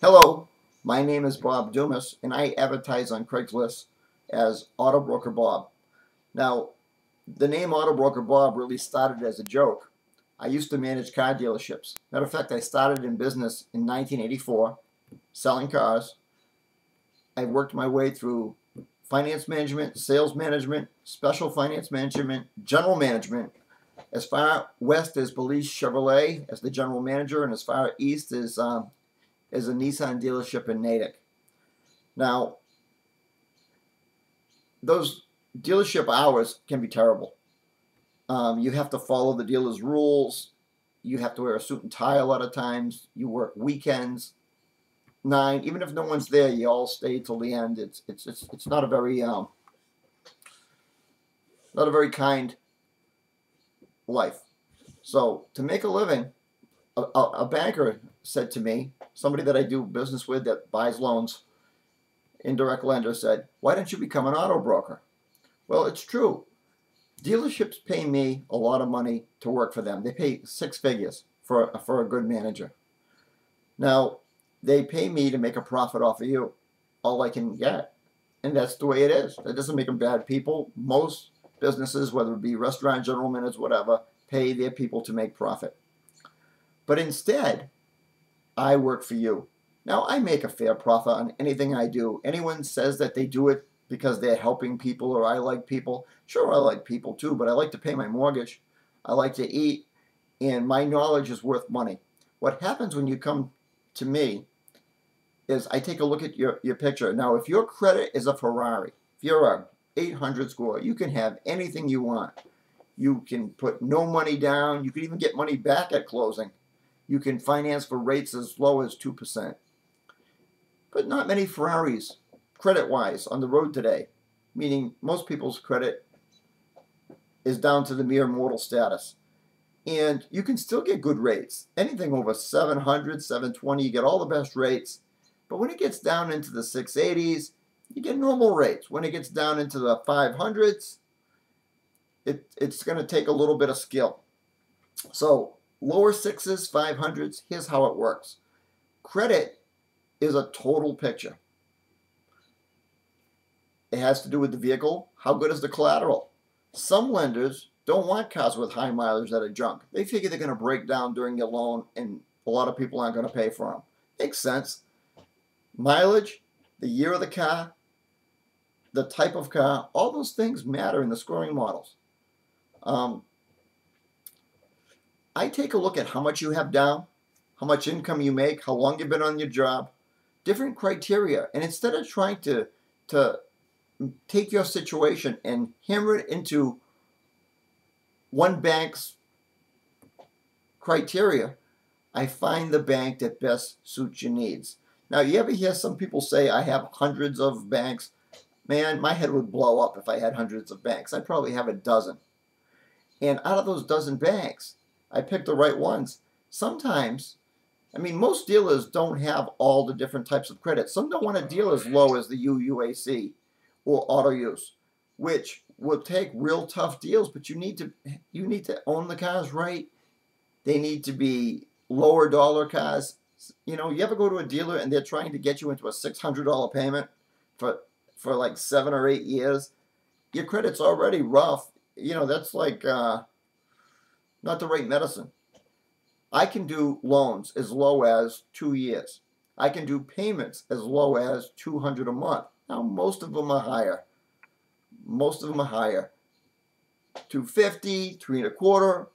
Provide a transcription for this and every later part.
Hello, my name is Bob Dumas, and I advertise on Craigslist as Auto Broker Bob. Now, the name Auto Broker Bob really started as a joke. I used to manage car dealerships. Matter of fact, I started in business in 1984, selling cars. I worked my way through finance management, sales management, special finance management, general management, as far west as Belize Chevrolet as the general manager, and as far east as a Nissan dealership in Natick. Now, those dealership hours can be terrible. You have to follow the dealer's rules. You have to wear a suit and tie a lot of times. You work weekends, 9. Even if no one's there, you all stay till the end. It's not a very kind life. So to make a living, a banker said to me, somebody that I do business with that buys loans, indirect lender, said, "Why don't you become an auto broker?" Well, it's true. Dealerships pay me a lot of money to work for them. They pay 6 figures for a good manager. Now, they pay me to make a profit off of you, all I can get. And that's the way it is. That doesn't make them bad people. Most businesses, whether it be restaurant, general managers, whatever, pay their people to make profit. But instead, I work for you. Now, I make a fair profit on anything I do. Anyone says that they do it because they're helping people or I like people. Sure, I like people too, but I like to pay my mortgage. I like to eat, and my knowledge is worth money. What happens when you come to me is I take a look at your picture. Now, if your credit is a Ferrari, if you're a 800 score, you can have anything you want. You can put no money down. You can even get money back at closing. You can finance for rates as low as 2%. But not many Ferraris, credit-wise, on the road today, meaning most people's credit is down to the mere mortal status. And you can still get good rates. Anything over 700, 720, you get all the best rates. But when it gets down into the 680s, you get normal rates. When it gets down into the 500s, it's going to take a little bit of skill. So lower 6s, 500s, here's how it works. Credit is a total picture. It has to do with the vehicle. How good is the collateral? Some lenders don't want cars with high mileage that are junk. They figure they're going to break down during your loan, and a lot of people aren't going to pay for them. Makes sense. Mileage, the year of the car, the type of car, all those things matter in the scoring models. I take a look at how much you have down, how much income you make, how long you've been on your job, different criteria. And instead of trying to take your situation and hammer it into one bank's criteria, I find the bank that best suits your needs. Now, you ever hear some people say, I have hundreds of banks? Man, my head would blow up if I had hundreds of banks. I'd probably have a dozen. And out of those dozen banks, I picked the right ones. Sometimes, I mean, most dealers don't have all the different types of credit. Some don't want to deal as low as the UUAC or auto use, which will take real tough deals, but you need to own the cars right. They need to be lower dollar cars. You know, you ever go to a dealer and they're trying to get you into a $600 payment for like 7 or 8 years? Your credit's already rough. You know, that's like not the right medicine. I can do loans as low as 2 years. I can do payments as low as $200 a month. Now, most of them are higher. Most of them are higher. $250, $325,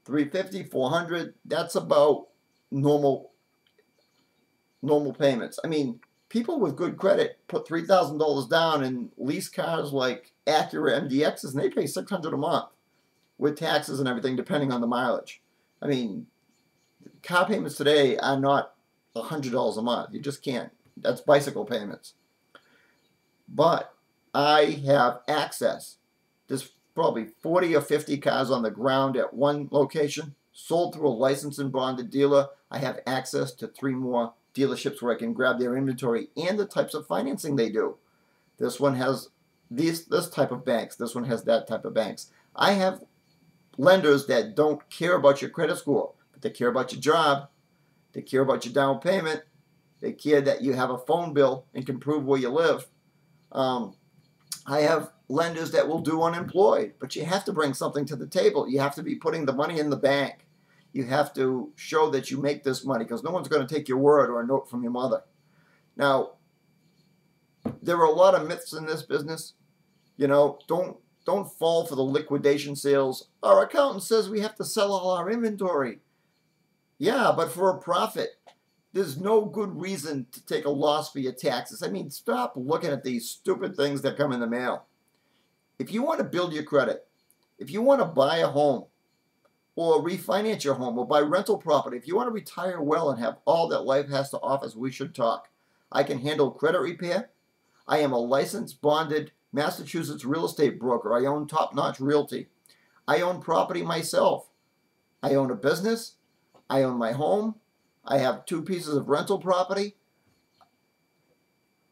$350, $400. That's about normal payments. I mean, people with good credit put $3,000 down and lease cars like Acura MDXs, and they pay $600 a month with taxes and everything, depending on the mileage. I mean, car payments today are not $100 a month. You just can't. That's bicycle payments. But I have access. There's probably 40 or 50 cars on the ground at one location, sold through a licensed and bonded dealer. I have access to 3 more dealerships where I can grab their inventory and the types of financing they do. This one has this type of banks. This one has that type of banks. I have lenders that don't care about your credit score, but they care about your job. They care about your down payment. They care that you have a phone bill and can prove where you live. I have lenders that will do unemployed, but you have to bring something to the table. You have to be putting the money in the bank. You have to show that you make this money, because no one's going to take your word or a note from your mother. Now, there are a lot of myths in this business. You know, don't fall for the liquidation sales. Our accountant says we have to sell all our inventory. Yeah, but for a profit. There's no good reason to take a loss for your taxes. I mean, stop looking at these stupid things that come in the mail. If you want to build your credit, if you want to buy a home or refinance your home or buy rental property, if you want to retire well and have all that life has to offer, we should talk. I can handle credit repair. I am a licensed, bonded Massachusetts real estate broker. I own top-notch realty. I own property myself. I own a business. I own my home. I have 2 pieces of rental property.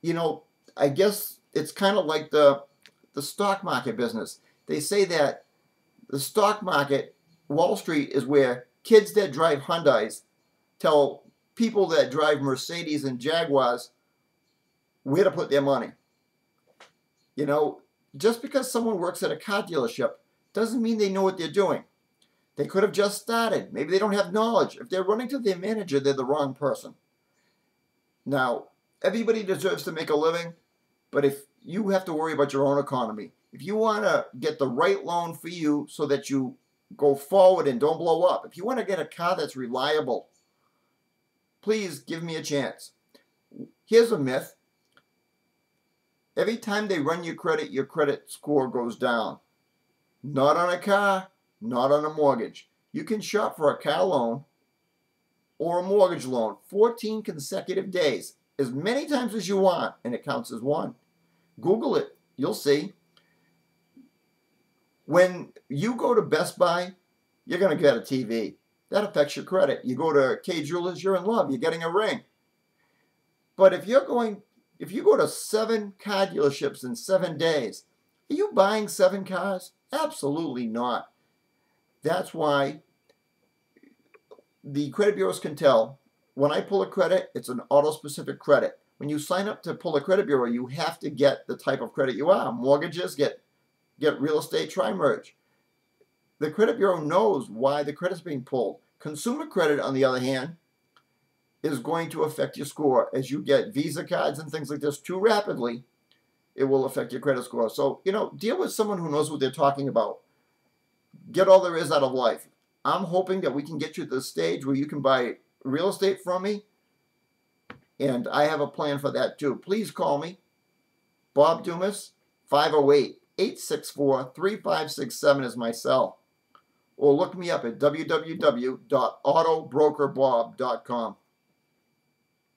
You know, I guess it's kind of like the stock market business. They say that the stock market, Wall Street, is where kids that drive Hyundais tell people that drive Mercedes and Jaguars where to put their money. You know, just because someone works at a car dealership doesn't mean they know what they're doing. They could have just started. Maybe they don't have knowledge. If they're running to their manager, they're the wrong person. Now, everybody deserves to make a living, but if you have to worry about your own economy, if you want to get the right loan for you so that you go forward and don't blow up, if you want to get a car that's reliable, please give me a chance. Here's a myth. Every time they run your credit score goes down. Not on a car. Not on a mortgage. You can shop for a car loan or a mortgage loan 14 consecutive days, as many times as you want, and it counts as one. Google it. You'll see. When you go to Best Buy, you're going to get a TV. That affects your credit. You go to K Jewelers, you're in love. You're getting a ring. But if you go to 7 car dealerships in 7 days, are you buying 7 cars? Absolutely not. That's why the credit bureaus can tell when I pull a credit, it's an auto-specific credit. When you sign up to pull a credit bureau, you have to get the type of credit you are. Mortgages, get real estate, tri-merge. The credit bureau knows why the credit's being pulled. Consumer credit, on the other hand, is going to affect your score. As you get Visa cards and things like this too rapidly, it will affect your credit score. So, you know, deal with someone who knows what they're talking about. Get all there is out of life. I'm hoping that we can get you to the stage where you can buy real estate from me, and I have a plan for that too. Please call me, Bob Dumas, 508-864-3567 is my cell, or look me up at www.autobrokerbob.com.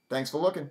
Thanks for looking.